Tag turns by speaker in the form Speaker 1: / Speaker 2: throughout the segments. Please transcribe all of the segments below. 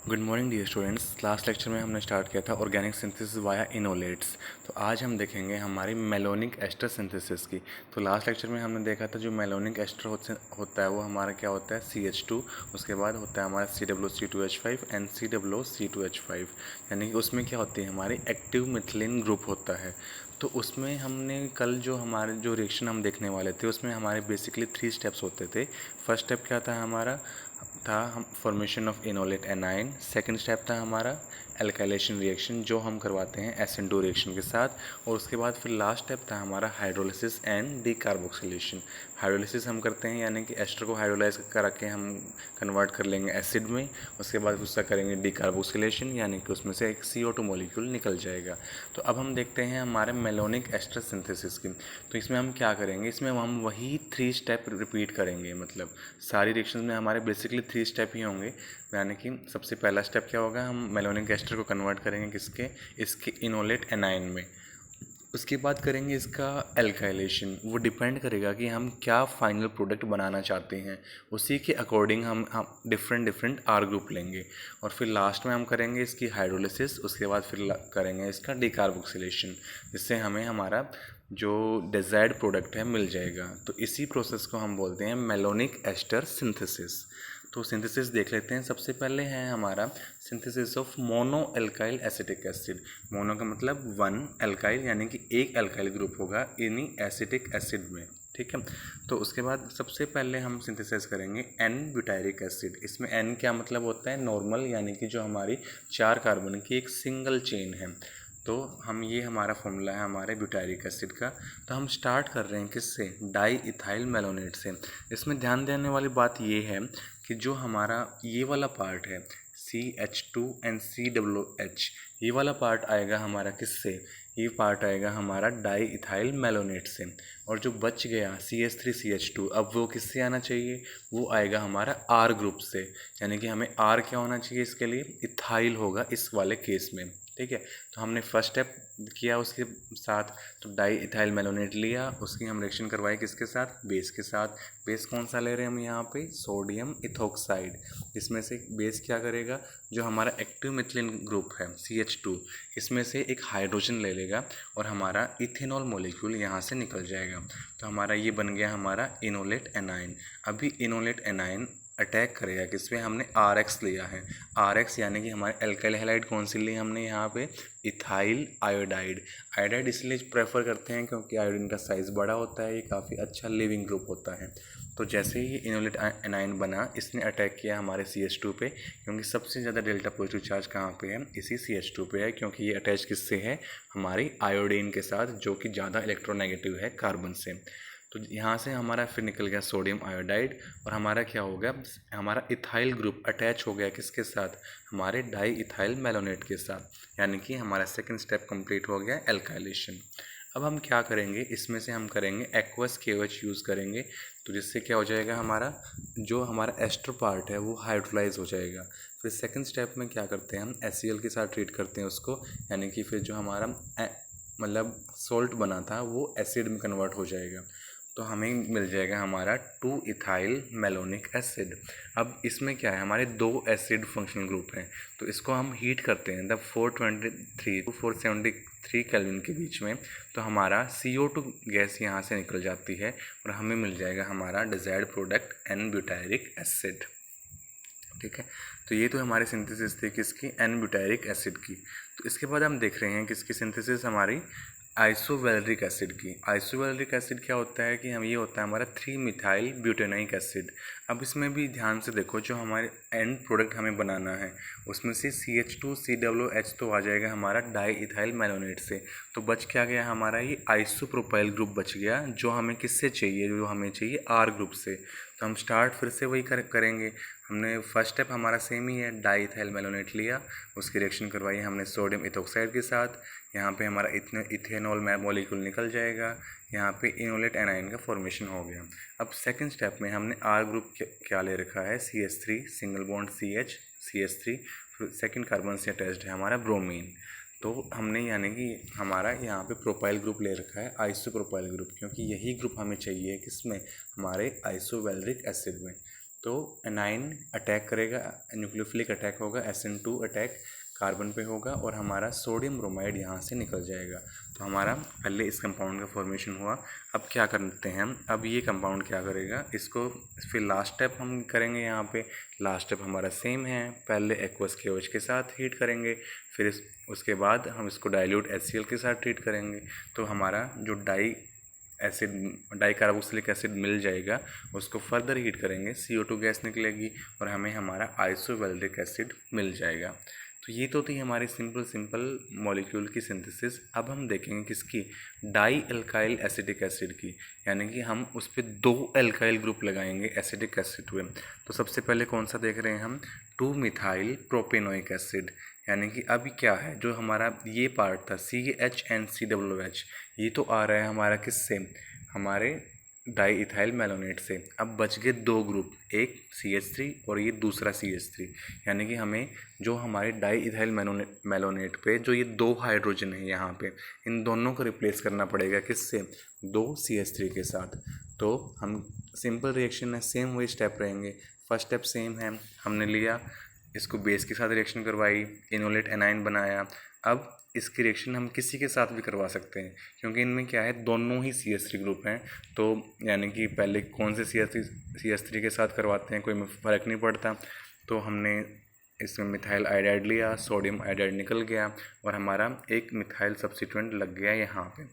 Speaker 1: Good morning dear students. Last lecture में हमने start किया था ऑर्गेनिक सिंथेसिस वाया इनोलेट्स। तो आज हम देखेंगे हमारी मेलोनिक एस्टर सिंथेसिस की। तो लास्ट लेक्चर में हमने देखा था जो मेलोनिक एस्टर होता है वो हमारा क्या होता है CH2, उसके बाद होता है हमारा COCH2H5 एंड COCH2H5, यानी कि उसमें क्या होती है हमारी एक्टिव मिथिलीन ग्रुप होता है। तो उसमें हमने कल जो हमारे जो रिएक्शन हम देखने वाले थे उसमें हमारे बेसिकली 3 स्टेप्स होते थे। फर्स्ट स्टेप क्या था हमारा, हम formation of enolate A9. Second step था हमारा एल्काइलेशन रिएक्शन जो हम करवाते हैं SN2 रिएक्शन के साथ। और उसके बाद फिर लास्ट स्टेप था हमारा हाइड्रोलिसिस एंड डीकार्बोक्सिलेशन। हाइड्रोलिसिस हम करते हैं यानी कि एस्टर को हाइड्रोलाइज करा के हम कन्वर्ट कर लेंगे एसिड में। उसके बाद उसका करेंगे डीकार्बोक्सिलेशन यानी कि उसमें से एक CO2 मॉलिक्यूल निकल जाएगा। तो अब हम देखते हैं हमारे मेलोनिक एस्टर सिंथेसिस की। तो इसमें हम क्या करेंगे, इसमें हम वही 3 स्टेप रिपीट करेंगे। मतलब सारी रिएक्शन में हमारे बेसिकली 3 स्टेप ही होंगे। यानी कि सबसे पहला स्टेप क्या होगा, हम मेलोनिक एस्टर को कन्वर्ट करेंगे किसके, इसके इनोलेट एनाइन में। उसके बाद करेंगे इसका एल्काइलेशन। वो डिपेंड करेगा कि हम क्या फाइनल प्रोडक्ट बनाना चाहते हैं, उसी के अकॉर्डिंग हम डिफरेंट डिफरेंट आर ग्रुप लेंगे। और फिर लास्ट में हम करेंगे इसकी हाइड्रोलिसिस। उसके बाद फिर करेंगे इसका डीकार्बोक्सिलेशन, जिससे हमें हमारा जो डिज़ायर्ड प्रोडक्ट है मिल जाएगा। तो इसी प्रोसेस को हम बोलते हैं मेलोनिक एस्टर सिंथेसिस। तो सिंथेसिस देख लेते हैं। सबसे पहले है हमारा synthesis of mono alkyl acetic acid. Mono का मतलब वन, एल्काइल यानी कि एक एल्काइल ग्रुप होगा इन्हीं एसिटिक एसिड में, ठीक है। तो उसके बाद सबसे पहले हम सिंथेसिस करेंगे एन ब्यूटायरिक एसिड। इसमें एन क्या मतलब होता है, नॉर्मल, यानी कि जो हमारी 4 कार्बन की एक सिंगल चेन है। तो हम ये हमारा फॉर्मूला है हमारे ब्यूटायरिक एसिड का। तो हम स्टार्ट कर रहे हैं किससे, डाई इथाइल मेलोनेट से। इसमें ध्यान देने वाली बात ये है कि जो हमारा ये वाला पार्ट है CH2 एंड COOH, ये वाला पार्ट आएगा हमारा किससे, ये पार्ट आएगा हमारा डाई इथाइल मेलोनेट से। और जो बच गया CH3CH2, अब वो किससे आना चाहिए, वो आएगा हमारा R ग्रुप से। यानी कि हमें R क्या होना चाहिए इसके लिए, इथाइल होगा इस वाले केस में, ठीक है। तो हमने फर्स्ट स्टेप किया उसके साथ, तो डाई इथाइल मेलोनेट लिया, उसकी हम रिएक्शन करवाए किसके साथ, बेस के साथ। बेस कौन सा ले रहे हैं हम यहाँ पे, सोडियम इथोक्साइड। इसमें से बेस क्या करेगा, जो हमारा एक्टिव मिथिलीन ग्रुप है CH2, इसमें से एक हाइड्रोजन ले लेगा और हमारा इथेनॉल मॉलिक्यूल यहाँ से निकल जाएगा। तो हमारा ये बन गया हमारा इनोलेट एनाइन। अभी इनोलेट एनाइन अटैक करेगा किस पे, हमने RX लिया है। RX यानी कि हमारे एल्काइल हैलाइड कौन सी ली हमने यहाँ पे, इथाइल आयोडाइड। आयोडाइड इसलिए प्रेफर करते हैं क्योंकि आयोडीन का साइज़ बड़ा होता है, ये काफ़ी अच्छा लिविंग ग्रुप होता है। तो जैसे ही इनोलेट एनाइन बना, इसने अटैक किया हमारे CH2 पे, क्योंकि सबसे ज़्यादा डेल्टा पॉजिटिव चार्ज कहाँ पे है, इसी CH2 पे है, क्योंकि ये अटैच किससे है, हमारी आयोडीन के साथ, जो कि ज़्यादा इलेक्ट्रोनेगेटिव है कार्बन से। तो यहाँ से हमारा फिर निकल गया सोडियम आयोडाइड, और हमारा क्या हो गया, हमारा इथाइल ग्रुप अटैच हो गया किसके साथ, हमारे डाई इथाइल मेलोनेट के साथ। यानी कि हमारा सेकंड स्टेप कंप्लीट हो गया, एल्काइलेशन। अब हम क्या करेंगे, इसमें से हम करेंगे एक्वस KOH यूज़ करेंगे। तो जिससे क्या हो जाएगा, हमारा जो हमारा एस्टर पार्ट है वो हाइड्रोलाइज हो जाएगा। फिर सेकंड स्टेप में क्या करते हैं, हम HCl के साथ ट्रीट करते हैं उसको, यानी कि फिर जो हमारा मतलब सॉल्ट बना था वो एसिड में कन्वर्ट हो जाएगा। तो हमें मिल जाएगा हमारा 2 इथाइल मेलोनिक एसिड। अब इसमें क्या है, हमारे 2 एसिड फंक्शनल ग्रुप हैं। तो इसको हम हीट करते हैं, 423 टू 473 केल्विन के बीच में। तो हमारा CO2 गैस यहाँ से निकल जाती है और हमें मिल जाएगा हमारा desired product n butyric acid, ठीक है। तो ये तो हमारी सिंथेसिस थी किसकी, एन ब्यूटायरिक एसिड की। तो इसके बाद हम देख रहे हैं किसकी सिंथेसिस, हमारी आइसोवैलेरिक एसिड की। आइसोवैलेरिक एसिड क्या होता है कि हम, ये होता है हमारा 3 मिथाइल ब्यूटेनाइक एसिड। अब इसमें भी ध्यान से देखो, जो हमारे एंड प्रोडक्ट हमें बनाना है उसमें से CH2 COOH तो आ जाएगा हमारा डाई इथाइल मेलोनेट से। तो बच क्या गया हमारा, ये आइसोप्रोपाइल ग्रुप बच गया, जो हमें किससे चाहिए, जो हमें चाहिए R ग्रुप से। तो हम स्टार्ट फिर से वही करेंगे। हमने फर्स्ट स्टेप हमारा सेम ही है, डाई इथाइल मेलोनेट लिया, उसकी रिएक्शन करवाई हमने सोडियम इथोक्साइड के साथ। यहाँ पे हमारा इथेनॉल मॉलिक्यूल निकल जाएगा, यहाँ पे इनोलेट एनाइन का फॉर्मेशन हो गया। अब सेकंड स्टेप में हमने R ग्रुप क्या ले रखा है, CH3 single bond CH CH3, फिर सेकंड कार्बन से अटैच्ड है हमारा ब्रोमीन। तो हमने यानी कि हमारा यहाँ पे प्रोपाइल ग्रुप ले रखा है, आइसोप्रोपाइल ग्रुप, क्योंकि यही ग्रुप हमें चाहिए किसमें, हमारे आइसोवैलेरिक एसिड में। तो एनाइन अटैक करेगा, न्यूक्लियोफिलिक अटैक होगा, SN2 अटैक कार्बन पे होगा और हमारा सोडियम ब्रोमाइड यहाँ से निकल जाएगा। तो हमारा पहले इस कंपाउंड का फॉर्मेशन हुआ। अब क्या करते हैं हम, अब ये कंपाउंड क्या करेगा, इसको फिर लास्ट स्टेप हम करेंगे। यहाँ पे लास्ट स्टेप हमारा सेम है, पहले एक्वस KOH के साथ हीट करेंगे, फिर उसके बाद हम इसको डाइल्यूट HCl के साथ ट्रीट करेंगे। तो हमारा जो डाई कार्बोक्सिलिक एसिड मिल जाएगा, उसको फर्दर हीट करेंगे, CO2 गैस निकलेगी और हमें हमारा आइसोवेल्डिक एसिड मिल जाएगा। तो ये तो थी हमारी सिंपल मॉलिक्यूल की सिंथेसिस। अब हम देखेंगे किसकी, डाई एल्काइल एसिटिक एसिड की, यानी कि हम उस पर 2 एल्काइल ग्रुप लगाएंगे एसिटिक एसिड में। तो सबसे पहले कौन सा देख रहे हैं हम, 2 मिथाइल प्रोपेनोइक एसिड, यानी कि अभी क्या है, जो हमारा ये पार्ट था CHNCOOH, ये तो आ रहा है हमारा किससे, हमारे डाई इथाइल मेलोनेट से। अब बच गए 2 ग्रुप, एक CH3 और ये दूसरा CH3, यानी कि हमें जो हमारे डाई इथाइल मेलोनेट पे जो ये 2 हाइड्रोजन है यहाँ पे, इन दोनों को रिप्लेस करना पड़ेगा किससे, 2 CH3 के साथ। तो हम सिंपल रिएक्शन है, सेम वही स्टेप रहेंगे। फर्स्ट स्टेप सेम है, हमने लिया इसको बेस के साथ रिएक्शन करवाई, इनोलेट एनाइन बनाया। अब इसकी रिएक्शन हम किसी के साथ भी करवा सकते हैं, क्योंकि इनमें क्या है, दोनों ही CH3 ग्रुप हैं। तो यानी कि पहले कौन से CH3 के साथ करवाते हैं, कोई फ़र्क नहीं पड़ता। तो हमने इसमें मिथाइल आयोडाइड लिया, सोडियम आयोडाइड निकल गया और हमारा एक मिथाइल सब्स्टिट्यूएंट लग गया यहाँ पे।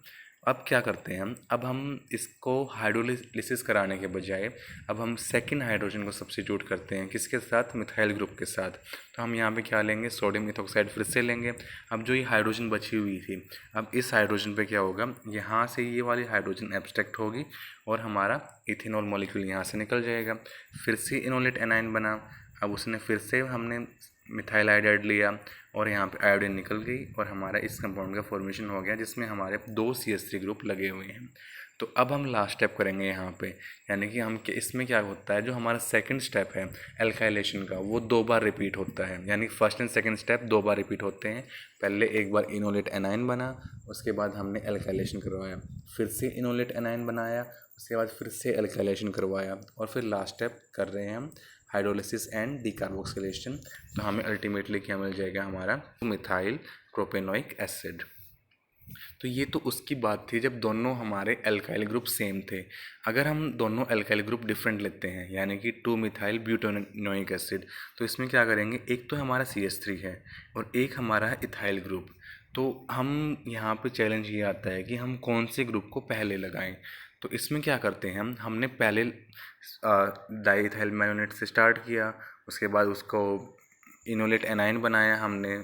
Speaker 1: अब क्या करते हैं हम, अब हम इसको हाइड्रोलिसिस कराने के बजाय अब हम सेकंड हाइड्रोजन को सब्स्टिट्यूट करते हैं, किसके साथ, मिथाइल ग्रुप के साथ। तो हम यहाँ पे क्या लेंगे, सोडियम इथोक्साइड फिर से लेंगे। अब जो ये हाइड्रोजन बची हुई थी, अब इस हाइड्रोजन पे क्या होगा, यहाँ से ये वाली हाइड्रोजन एब्स्ट्रैक्ट होगी और हमारा इथेनॉल मॉलिक्यूल यहाँ से निकल जाएगा। फिर से इनोलेट एनाइन बना, अब उसने फिर से हमने मिथाइल आयोडाइड लिया और यहाँ पे आयोडीन निकल गई और हमारा इस कंपाउंड का फॉर्मेशन हो गया, जिसमें हमारे 2 CH3 ग्रुप लगे हुए हैं। तो अब हम लास्ट स्टेप करेंगे यहाँ पे, यानी कि हम इसमें क्या होता है, जो हमारा सेकंड स्टेप है एल्काइलेशन का, वो 2 बार रिपीट होता है। यानी first and second step 2 bar repeat होते हैं। पहले एक बार इनोलेट एनाइन बना, उसके बाद हमने एल्काइलेशन करवाया, फिर से इनोलेट एनाइन बनाया, उसके बाद फिर से एल्काइलेशन करवाया और फिर लास्ट स्टेप कर रहे हैं हम हाइड्रोलिसिस एंड डीकार्बोक्सिलेशन। तो हमें अल्टीमेटली क्या मिल जाएगा, हमारा मिथाइल प्रोपेनोइक एसिड। तो ये तो उसकी बात थी जब दोनों हमारे एल्काइल ग्रुप सेम थे। अगर हम दोनों एल्काइल ग्रुप डिफरेंट लेते हैं, यानी कि 2 मिथाइल ब्यूटानोइक एसिड, तो इसमें क्या करेंगे, एक तो हमारा CH3 है और एक हमारा है इथाइल ग्रुप। तो हम यहाँ पे चैलेंज ये आता है कि हम कौन से ग्रुप को पहले लगाएं। तो इसमें क्या करते हैं हमने पहले डाईइथाइल मेलोनेट से स्टार्ट किया, उसके बाद उसको इनोलेट एनाइन बनाया हमने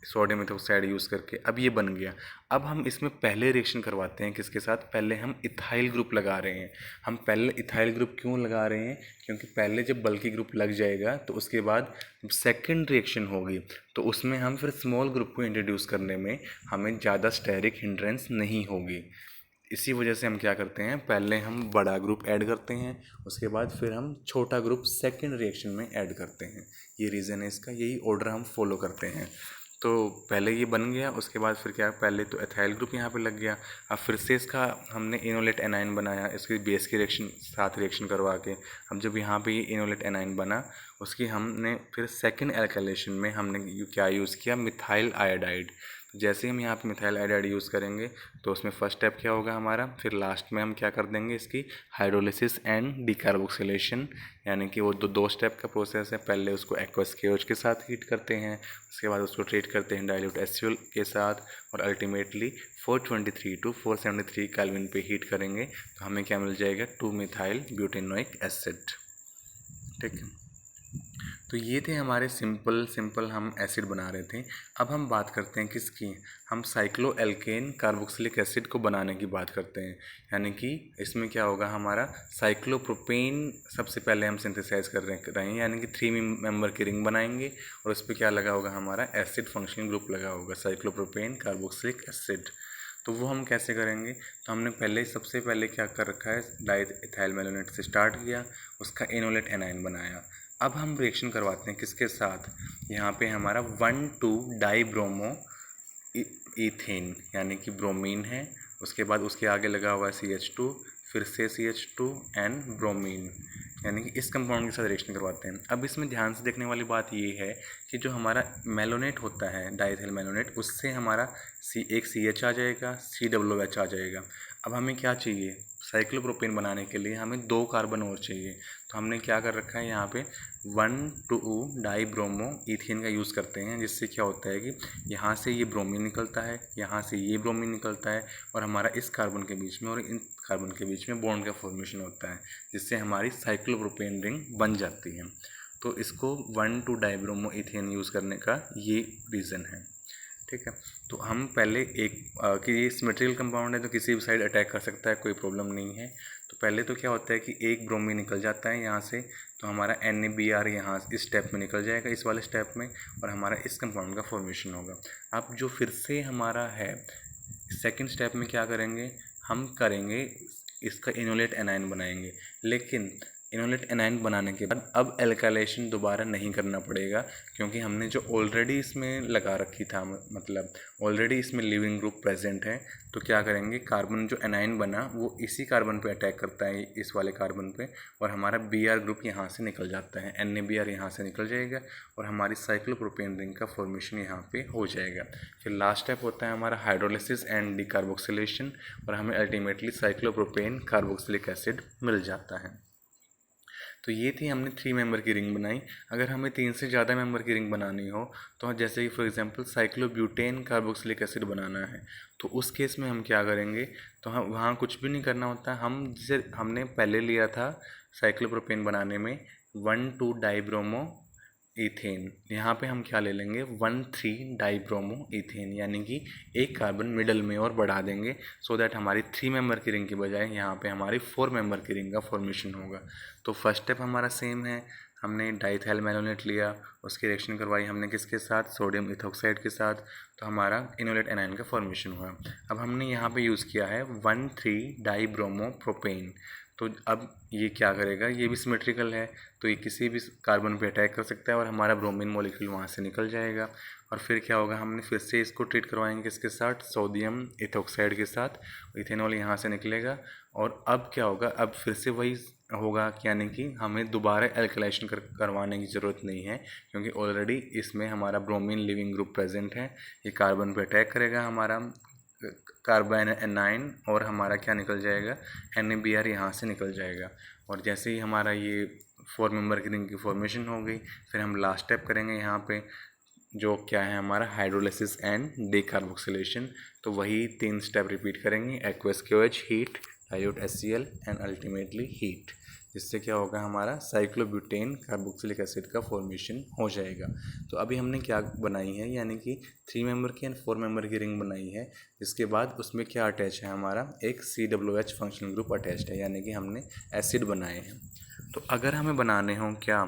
Speaker 1: सोडियम इथोक्साइड यूज़ करके, अब ये बन गया। अब हम इसमें पहले रिएक्शन करवाते हैं किसके साथ, पहले हम इथाइल ग्रुप लगा रहे हैं। हम पहले इथाइल ग्रुप क्यों लगा रहे हैं, क्योंकि पहले जब बल्कि ग्रुप लग जाएगा तो उसके बाद सेकंड रिएक्शन होगी तो उसमें हम फिर स्मॉल ग्रुप को इंट्रोड्यूस करने में हमें ज़्यादा स्टेरिक हिंड्रेंस नहीं होगी। इसी वजह से हम क्या करते हैं, पहले हम बड़ा ग्रुप ऐड करते हैं, उसके बाद फिर हम छोटा ग्रुप सेकंड रिएक्शन में ऐड करते हैं। ये रीज़न है इसका, यही ऑर्डर हम फॉलो करते हैं। तो पहले ये बन गया, उसके बाद फिर क्या, पहले तो एथाइल ग्रुप यहाँ पे लग गया। अब फिर से इसका हमने इनोलेट एनाइन बनाया, इसकी बेस की रिएक्शन साथ रिएक्शन करवा के, अब जब यहाँ पे ये इनोलेट एनाइन बना, उसकी हमने फिर सेकंड एल्काइलेशन में हमने क्या यूज़ किया, मिथाइल आयोडाइड। जैसे हम यहाँ पे मिथाइल आयोडाइड यूज़ करेंगे तो उसमें फर्स्ट स्टेप क्या होगा हमारा, फिर लास्ट में हम क्या कर देंगे, इसकी हाइड्रोलिसिस एंड डीकार्बोक्सिलेशन, यानी कि वो दो स्टेप का प्रोसेस है। पहले उसको एक्वस KOH के साथ हीट करते हैं, उसके बाद उसको ट्रीट करते हैं डाइल्यूट HCl के साथ और अल्टीमेटली 423 to 473 केल्विन पे हीट करेंगे तो हमें क्या मिल जाएगा, 2 मिथाइल ब्यूटेनोइक एसिड। ठीक है, तो ये थे हमारे सिंपल हम एसिड बना रहे थे। अब हम बात करते हैं किसकी, हम साइक्लोएल्केन कार्बोक्सिलिक एसिड को बनाने की बात करते हैं। यानी कि इसमें क्या होगा, हमारा साइक्लोप्रोपेन सबसे पहले हम सिंथेसाइज कर रहे हैं, यानी कि 3 मेंबर की रिंग बनाएंगे और उस पर क्या लगा होगा, हमारा एसिड फंक्शनल ग्रुप लगा होगा, साइक्लोप्रोपेन कार्बोक्सिलिक एसिड। तो वो हम कैसे करेंगे, तो हमने सबसे पहले क्या कर रखा है, डाईइथाइल मेलोनेट से स्टार्ट किया, उसका इनोलेट एनाइन बनाया। अब हम रिएक्शन करवाते हैं किसके साथ, यहाँ पे हमारा 1,2 डाईब्रोमो इथेन, यानी कि ब्रोमीन है, उसके बाद उसके आगे लगा हुआ है CH2, फिर से CH2 एंड ब्रोमीन, यानी कि इस कंपाउंड के साथ रिएक्शन करवाते हैं। अब इसमें ध्यान से देखने वाली बात ये है कि जो हमारा मेलोनेट होता है, डाइथाइल मेलोनेट, उससे हमारा एक CH आ जाएगा, COOH आ जाएगा। अब हमें क्या चाहिए, साइक्लोप्रोपेन बनाने के लिए हमें 2 कार्बन और चाहिए। तो हमने क्या कर रखा है यहाँ पे 1,2 डाइब्रोमो इथेन का यूज़ करते हैं, जिससे क्या होता है कि यहाँ से ये ब्रोमीन निकलता है, यहाँ से ये ब्रोमीन निकलता है, और हमारा इस कार्बन के बीच में और इन कार्बन के बीच में बॉन्ड का फॉर्मेशन होता है, जिससे हमारी साइक्लोप्रोपेन रिंग बन जाती है। तो इसको 1,2 डाइब्रोमो इथेन यूज़ करने का ये रीज़न है। ठीक है, तो हम पहले कि ये सिमेट्रिकल कंपाउंड है तो किसी भी साइड अटैक कर सकता है, कोई प्रॉब्लम नहीं है। तो पहले तो क्या होता है कि एक ब्रोमीन निकल जाता है यहाँ से, तो हमारा NaBr यहाँ इस स्टेप में निकल जाएगा, इस वाले स्टेप में, और हमारा इस कंपाउंड का फॉर्मेशन होगा। अब जो फिर से हमारा है सेकेंड स्टेप में क्या करेंगे, हम करेंगे इसका इनोलेट एनायन बनाएंगे। लेकिन इनोलेट एनायन बनाने के बाद अब एल्काइलेशन दोबारा नहीं करना पड़ेगा, क्योंकि हमने जो ऑलरेडी इसमें लगा रखी था, मतलब ऑलरेडी इसमें लिविंग ग्रुप प्रेजेंट है। तो क्या करेंगे, कार्बन जो एनायन बना वो इसी कार्बन पे अटैक करता है, इस वाले कार्बन पे, और हमारा Br ग्रुप यहाँ से निकल जाता है, NaBr यहाँ से निकल जाएगा, और हमारी साइक्लोप्रोपेन रिंग का फॉर्मेशन यहाँ पे हो जाएगा। फिर लास्ट स्टेप होता है हमारा हाइड्रोलिसिस एंड डिकार्बोक्सिलेशन, और हमें अल्टीमेटली साइक्लोप्रोपेन कार्बोक्सिलिक एसिड मिल जाता है। तो ये थी हमने 3 मेंबर की रिंग बनाई। अगर हमें 3 से ज़्यादा मेंबर की रिंग बनानी हो, तो जैसे कि for example cyclobutane carboxylic acid बनाना है, तो उस केस में हम क्या करेंगे, तो हम वहाँ कुछ भी नहीं करना होता। हम जिसे हमने पहले लिया था साइक्लोप्रोपेन बनाने में 1,2 डाइब्रोमो इथेन, यहाँ पे हम क्या ले लेंगे 1,3 डाइब्रोमो इथेन, यानी कि एक कार्बन मिडल में और बढ़ा देंगे, सो दैट हमारी 3 मेंबर की रिंग की बजाय यहाँ पे हमारी 4 मेंबर की रिंग का फॉर्मेशन होगा। तो फर्स्ट स्टेप हमारा सेम है, हमने डाइथाइल मेलोनेट लिया, उसकी रिएक्शन करवाई हमने किसके साथ, सोडियम इथोक्साइड के साथ, तो हमारा इनोलेट एनायन का फॉर्मेशन हुआ। अब हमने यहाँ पे यूज़ किया है 1,3 डाइब्रोमो प्रोपेन। तो अब ये क्या करेगा, ये भी सिमेट्रिकल है, तो ये किसी भी कार्बन पे अटैक कर सकता है और हमारा ब्रोमीन मॉलिक्यूल वहाँ से निकल जाएगा। और फिर क्या होगा, हमने फिर से इसको ट्रीट करवाएंगे किसके साथ, सोडियम इथोक्साइड के साथ, इथेनॉल यहाँ से निकलेगा। और अब क्या होगा, अब फिर से वही होगा, यानी कि हमें दोबारा एल्कलाइजेशन करवाने की ज़रूरत नहीं है, क्योंकि ऑलरेडी इसमें हमारा ब्रोमीन लिविंग ग्रुप प्रेजेंट है। ये कार्बन पे अटैक करेगा हमारा कार्बन एनाइन, और हमारा क्या निकल जाएगा, NaBr यहाँ से निकल जाएगा। और जैसे ही हमारा ये 4 मेंबर की रिंग की फॉर्मेशन हो गई, फिर हम लास्ट स्टेप करेंगे यहाँ पे, जो क्या है हमारा हाइड्रोलिसिस एंड डिकार्बोक्सिलेशन। तो वही 3 स्टेप रिपीट करेंगे, aqueous KOH, heat, dilute HCl and ultimately heat, जिससे क्या होगा, हमारा साइक्लोब्यूटेन कार्बोक्सिलिक एसिड का फॉर्मेशन हो जाएगा। तो अभी हमने क्या बनाई है, यानी कि 3 मेंबर की एंड 4 मेंबर की रिंग बनाई है, जिसके बाद उसमें क्या अटैच है, हमारा एक COOH फंक्शनल ग्रुप अटैच्ड है, यानी कि हमने एसिड बनाए हैं। तो अगर हमें बनाने हों क्या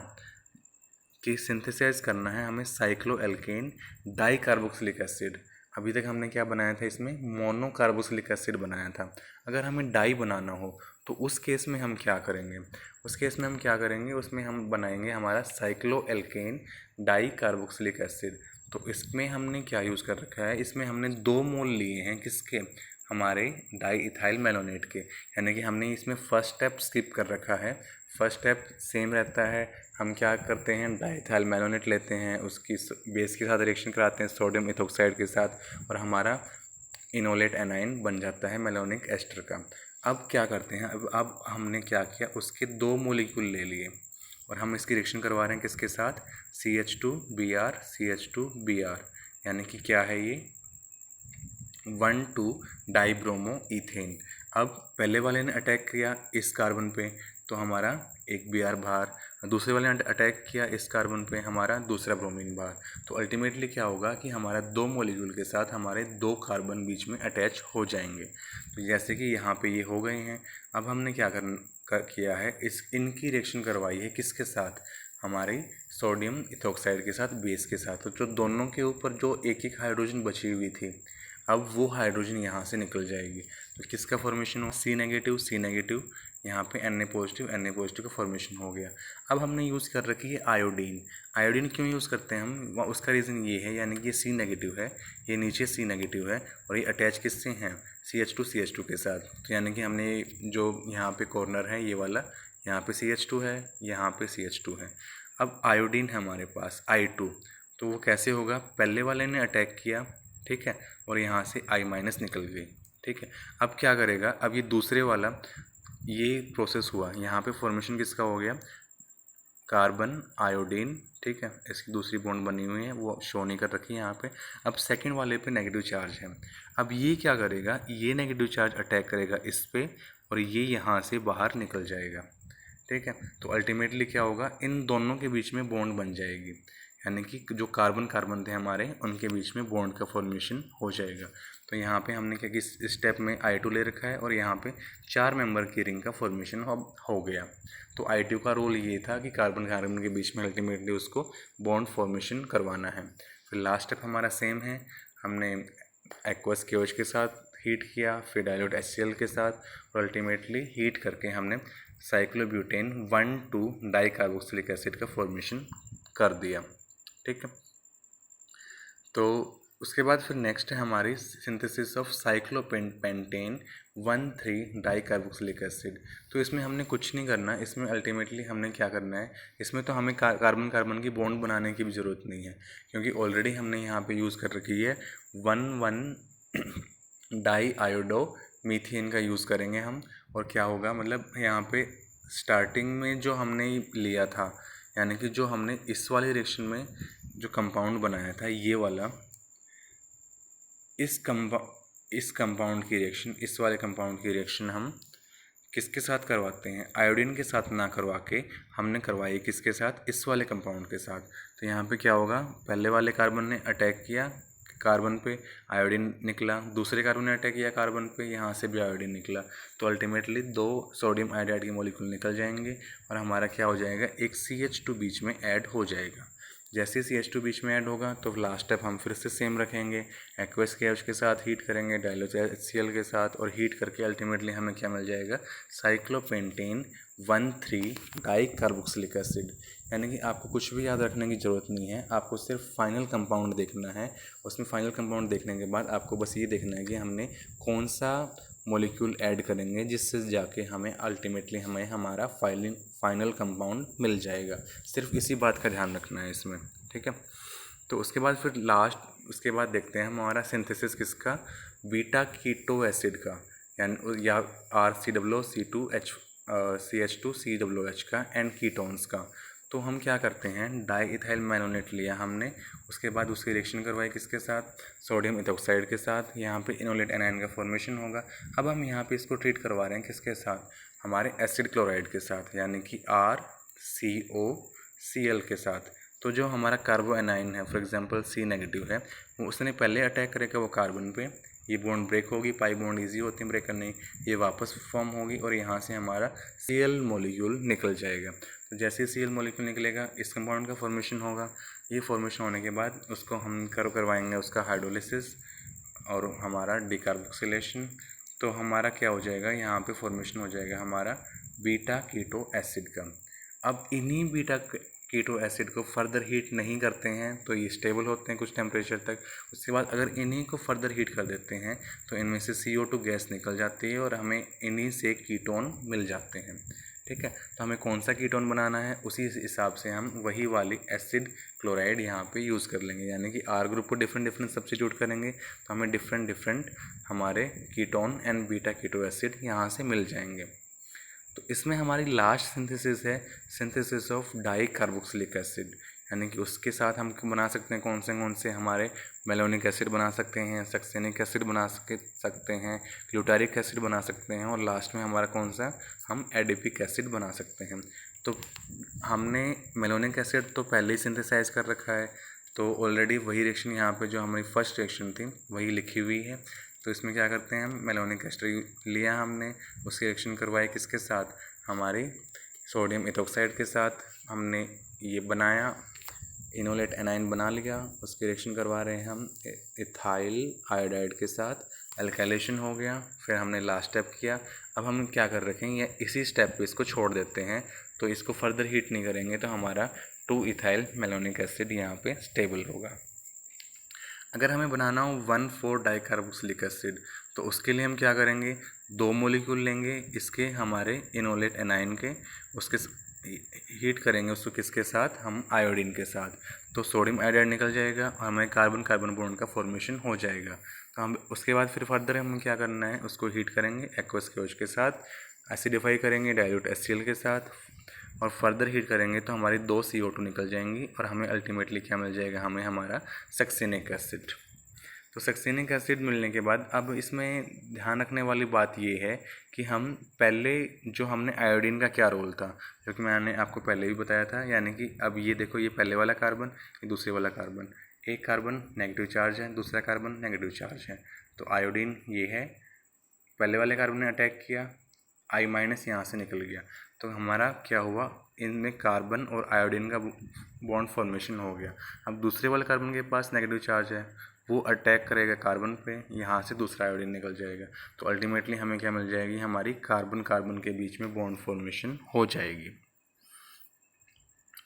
Speaker 1: कि सिंथेसाइज करना है हमें cyclo alkane di carboxylic acid, अभी तक हमने क्या बनाया था, इसमें मोनो कार्बोक्सिलिक एसिड बनाया था। अगर हमें डाई बनाना हो तो उस केस में हम क्या करेंगे, उसमें हम बनाएंगे हमारा cyclo alkane di carboxylic acid. तो इसमें हमने क्या यूज़ कर रखा है, इसमें हमने 2 मोल लिए हैं किसके, हमारे डाई इथाइल मेलोनेट के, यानी कि हमने इसमें फर्स्ट स्टेप स्किप कर रखा है। फर्स्ट स्टेप सेम रहता है, हम क्या करते हैं, डाइथाइल मेलोनेट लेते हैं, उसकी बेस के साथ रिएक्शन कराते हैं सोडियम इथोक्साइड के साथ, और हमारा इनोलेट एनाइन बन जाता है मेलोनिक एस्टर का। अब क्या करते हैं, अब हमने क्या किया, उसके 2 मोलिक्यूल ले लिए और हम इसकी रिएक्शन करवा रहे हैं किसके साथ, CH2Br CH2Br, यानी कि क्या है ये 1,2 डाइब्रोमो इथेन। अब पहले वाले ने अटैक किया इस कार्बन पे, तो हमारा एक Br बाहर, दूसरे वाले ने अटैक किया इस कार्बन पे, हमारा दूसरा ब्रोमीन बाहर। तो अल्टीमेटली क्या होगा कि हमारा 2 मॉलिक्यूल के साथ हमारे 2 कार्बन बीच में अटैच हो जाएंगे। तो जैसे कि यहाँ पे ये हो गए हैं, अब हमने क्या किया है, इनकी रिएक्शन करवाई है किसके साथ, हमारी सोडियम इथोक्साइड के साथ, बेस के साथ। तो जो दोनों के ऊपर जो एक एक हाइड्रोजन बची हुई थी, अब वो हाइड्रोजन यहाँ से निकल जाएगी। तो किसका फॉर्मेशन हो, C नेगेटिव, यहाँ पे Na पॉजिटिव का फॉर्मेशन हो गया। अब हमने यूज़ कर रखी है आयोडीन क्यों यूज़ करते हैं हम, उसका रीज़न ये है, यानी कि ये C नेगेटिव है, ये नीचे C नेगेटिव है, और ये अटैच किससे हैं, CH2 के साथ। तो यानी कि हमने जो यहाँ पे कॉर्नर है ये वाला, यहाँ पे CH2 है, यहाँ पे CH2 है। अब आयोडीन है हमारे पास I2, तो वो कैसे होगा, पहले वाले ने अटैक किया, ठीक है, और यहाँ से I- निकल गई, ठीक है। अब क्या करेगा, अब ये दूसरे वाला ये प्रोसेस हुआ, यहाँ पे फॉर्मेशन किसका हो गया, कार्बन आयोडीन, ठीक है, इसकी दूसरी बॉन्ड बनी हुई है, वो शो नहीं कर रखी है यहाँ पे। अब सेकंड वाले पे नेगेटिव चार्ज है। अब ये क्या करेगा, ये नेगेटिव चार्ज अटैक करेगा इस पे और ये यहाँ से बाहर निकल जाएगा, ठीक है। तो अल्टीमेटली क्या होगा, इन दोनों के बीच में बॉन्ड बन जाएगी, यानी कि जो कार्बन कार्बन थे हमारे उनके बीच में बॉन्ड का फॉर्मेशन हो जाएगा। तो यहाँ पे हमने क्या कि इस स्टेप में I2 ले रखा है और यहाँ पे 4 मेंबर की रिंग का फॉर्मेशन हो गया। तो I2 का रोल ये था कि कार्बन कार्बन के बीच में अल्टीमेटली उसको बॉन्ड फॉर्मेशन करवाना है। फिर लास्ट स्टेप हमारा सेम है, हमने एक्वस KOH के साथ हीट किया, फिर डाइल्यूट HCl के साथ, और अल्टीमेटली हीट करके हमने साइक्लोब्यूटेन 1,2 डाइकार्बोक्सिलिक एसिड का फॉर्मेशन कर दिया, ठीक है। तो उसके बाद फिर नेक्स्ट है हमारी synthesis of cyclopentane 1,3 dicarboxylic acid. तो इसमें हमने कुछ नहीं करना, इसमें अल्टीमेटली हमने क्या करना है, इसमें तो हमें कार्बन कार्बन की बॉन्ड बनाने की भी ज़रूरत नहीं है, क्योंकि ऑलरेडी हमने यहाँ पे यूज़ कर रखी है 1,1 डाई आयोडो मीथेन का यूज़ करेंगे हम। और क्या होगा, मतलब यहाँ पे स्टार्टिंग में जो हमने लिया था, यानी कि जो हमने इस वाले रिएक्शन में जो कंपाउंड बनाया था ये वाला, इस कंपाउंड की रिएक्शन, इस वाले कंपाउंड की रिएक्शन हम किसके साथ करवाते हैं, आयोडीन के साथ ना करवा के हमने करवाई किसके साथ, इस वाले कंपाउंड के साथ। तो यहाँ पे क्या होगा, पहले वाले कार्बन ने अटैक किया कार्बन पे, आयोडीन निकला, दूसरे कार्बन ने अटैक किया कार्बन पे, यहाँ से भी आयोडीन निकला। तो अल्टीमेटली 2 सोडियम आयोडाइड के मॉलिक्यूल निकल जाएंगे और हमारा क्या हो जाएगा, एक CH2 बीच में ऐड हो जाएगा। जैसे CH2 बीच में ऐड होगा तो लास्ट स्टेप हम फिर से सेम रखेंगे, एक्वस KOH के साथ हीट करेंगे, डाइल्यूट HCl के साथ, और हीट करके अल्टीमेटली हमें क्या मिल जाएगा, साइक्लोपेंटेन 1,3 डाइकार्बोक्सिलिक एसिड। यानी कि आपको कुछ भी याद रखने की ज़रूरत नहीं है, आपको सिर्फ फाइनल कंपाउंड देखना है। उसमें फाइनल कंपाउंड देखने के बाद आपको बस ये देखना है कि हमने कौन सा मॉलिक्यूल ऐड करेंगे जिससे जाके हमें अल्टीमेटली हमारा फाइनल कंपाउंड मिल जाएगा। सिर्फ इसी बात का ध्यान रखना है इसमें, ठीक है। तो उसके बाद फिर उसके बाद देखते हैं हमारा सिंथेसिस किसका, बीटा कीटो एसिड का, यानी या RCOO(CH2COH) का, एंड कीटोन्स का। तो हम क्या करते हैं, डाई इथाइल मैनोनेट लिया हमने, उसके बाद उसकी रिएक्शन करवाई किसके साथ, सोडियम इथोक्साइड के साथ, यहाँ पे इनोलेट एनायन का फॉर्मेशन होगा। अब हम यहाँ पे इसको ट्रीट करवा रहे हैं किसके साथ, हमारे एसिड क्लोराइड के साथ, यानी कि RCOCl के साथ। तो जो हमारा कार्बो एनाइन है, फॉर एग्जांपल C- है, वो उसने पहले अटैक करेगा वो कार्बन पे, ये बॉन्ड ब्रेक होगी, पाई बॉन्ड इजी होती है ब्रेक करने, ये वापस फॉर्म होगी और यहाँ से हमारा Cl मॉलिक्यूल निकल जाएगा। तो जैसे ही Cl मॉलिक्यूल निकलेगा इस कंपाउंड का फॉर्मेशन होगा। ये फॉर्मेशन होने के बाद उसको हम करवाएंगे उसका हाइड्रोलिसिस और हमारा डिकार्बोक्सिलेशन। तो हमारा क्या हो जाएगा, यहाँ पे फॉर्मेशन हो जाएगा हमारा बीटा कीटो एसिड का। अब इन्हीं बीटा कीटो एसिड को फर्दर हीट नहीं करते हैं तो ये स्टेबल होते हैं कुछ टेम्परेचर तक। उसके बाद अगर इन्हीं को फर्दर हीट कर देते हैं तो इनमें से CO2 गैस निकल जाती है और हमें इन्हीं से कीटोन मिल जाते हैं, ठीक है। तो हमें कौन सा कीटोन बनाना है उसी हिसाब से हम वही वाली एसिड क्लोराइड यहाँ पे यूज़ कर लेंगे, यानी कि R ग्रुप को डिफरेंट सब्स्टिट्यूट करेंगे तो हमें डिफरेंट हमारे ketone and beta keto acid यहाँ से मिल जाएंगे। तो इसमें हमारी लास्ट सिंथेसिस है synthesis of di carboxylic acid, यानी कि उसके साथ हम बना सकते हैं कौन से हमारे मेलोनिक एसिड बना सकते हैं, सक्सेनिक एसिड बना सकते हैं, ग्लूटारिक एसिड बना सकते हैं, और लास्ट में हमारा कौन सा, हम एडिपिक एसिड बना सकते हैं। तो हमने मेलोनिक एसिड तो पहले ही सिंथेसाइज कर रखा है, तो ऑलरेडी वही रिएक्शन यहाँ पे जो हमारी फर्स्ट रिएक्शन थी वही लिखी हुई है। तो इसमें क्या करते हैं, हम मेलोनिक एस्टर लिया हमने, उसकी रिएक्शन करवाई किसके साथ, हमारी सोडियम इथोक्साइड के साथ, हमने ये बनाया इनोलेट एनाइन बना लिया, उसकी रिएक्शन करवा रहे हैं हम इथाइल आयोडाइड के साथ, एल्काइलेशन हो गया। फिर हमने लास्ट स्टेप किया, अब हम क्या कर रखे हैं, या इसी स्टेप पे इसको छोड़ देते हैं, तो इसको फर्दर हीट नहीं करेंगे तो हमारा 2 इथाइल मेलोनिक एसिड यहाँ पे स्टेबल होगा। अगर हमें बनाना हो 1,4 डाइकार्बोक्सिलिक एसिड तो उसके लिए हम क्या करेंगे, 2 मॉलिक्यूल लेंगे इसके हमारे इनोलेट एनाइन के, उसके हीट करेंगे उसको किसके साथ, हम आयोडीन के साथ, तो सोडियम आयोडाइड निकल जाएगा और हमें कार्बन कार्बन बॉन्ड का फॉर्मेशन हो जाएगा। तो हम उसके बाद फिर फर्दर हमें क्या करना है, उसको हीट करेंगे एक्वस के OH के साथ, एसिडिफाई करेंगे डाइल्यूट HCl के साथ, और फर्दर हीट करेंगे तो हमारी 2 CO2 निकल जाएंगी और हमें अल्टीमेटली क्या मिल जाएगा, हमें हमारा सक्सेनिक एसिड। तो सक्सेनिक एसिड मिलने के बाद अब इसमें ध्यान रखने वाली बात ये है कि हम पहले जो हमने आयोडीन का क्या रोल था, जो कि मैंने आपको पहले भी बताया था, यानी कि अब ये देखो ये पहले वाला कार्बन, ये दूसरे वाला कार्बन, एक कार्बन नेगेटिव चार्ज है, दूसरा कार्बन नेगेटिव चार्ज है। तो आयोडीन ये है, पहले वाले कार्बन ने अटैक किया, I- यहाँ से निकल गया, तो हमारा क्या हुआ, इनमें कार्बन और आयोडीन का बॉन्ड फॉर्मेशन हो गया। अब दूसरे वाले कार्बन के पास नेगेटिव चार्ज है, वो अटैक करेगा कार्बन पे, यहाँ से दूसरा आयोडीन निकल जाएगा, तो अल्टीमेटली हमें क्या मिल जाएगी, हमारी कार्बन कार्बन के बीच में बॉन्ड फॉर्मेशन हो जाएगी।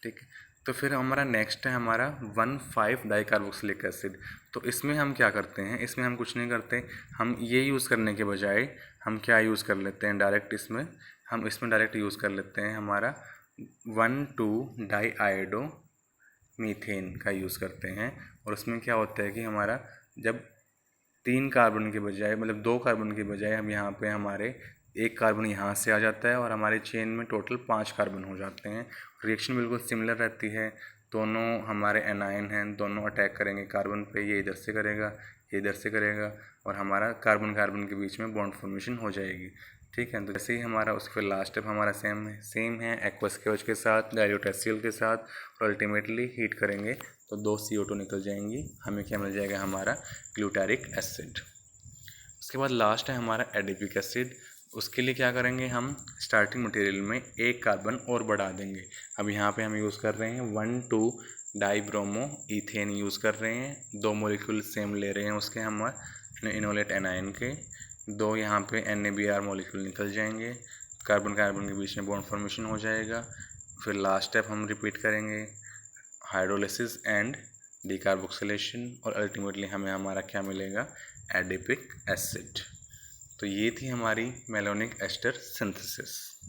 Speaker 1: ठीक है, तो फिर हमारा नेक्स्ट है हमारा 1,5 डाइकार्बोक्सिलिक एसिड। तो इसमें हम क्या करते हैं, इसमें हम कुछ नहीं करते, हम ये यूज़ करने के बजाय हम क्या यूज़ कर लेते हैं डायरेक्ट, इसमें डायरेक्ट यूज़ कर लेते हैं हमारा 1,2 डाई आयोडो मीथेन का यूज़ करते हैं। और उसमें क्या होता है कि हमारा जब 3 कार्बन के बजाय, मतलब 2 कार्बन के बजाय, हम यहाँ पे हमारे एक कार्बन यहाँ से आ जाता है और हमारे चेन में टोटल 5 कार्बन हो जाते हैं। रिएक्शन बिल्कुल सिमिलर रहती है, दोनों हमारे एनायन हैं, दोनों अटैक करेंगे कार्बन पे, ये इधर से करेगा, ये इधर से करेगा, और हमारा कार्बन कार्बन के बीच में बॉन्ड फॉर्मेशन हो जाएगी। ठीक है, तो जैसे ही हमारा उसके फिर लास्ट स्टेप हमारा सेम है एक्वस के OH के साथ, डाइल्यूट HCl के साथ, और अल्टीमेटली हीट करेंगे तो 2 CO2 निकल जाएंगी, हमें क्या मिल जाएगा, हमारा ग्लूटारिक एसिड। उसके बाद लास्ट है हमारा एडिपिक एसिड। उसके लिए क्या करेंगे, हम स्टार्टिंग मटेरियल में एक कार्बन और बढ़ा देंगे। अब यहाँ पे हम यूज़ कर रहे हैं 1,2 डाईब्रोमो इथेन यूज़ कर रहे हैं, 2 मॉलिक्यूल सेम ले रहे हैं उसके हम इनोलेट एनायन के, 2 यहाँ पे NaBr मॉलिक्यूल निकल जाएंगे, कार्बन कार्बन के बीच में बॉन्ड फॉर्मेशन हो जाएगा। फिर लास्ट स्टेप हम रिपीट करेंगे, हाइड्रोलिसिस एंड डिकार्बोक्सिलेशन, और अल्टीमेटली हमें हमारा क्या मिलेगा, एडिपिक एसिड। तो ये थी हमारी मेलोनिक एस्टर सिंथेसिस।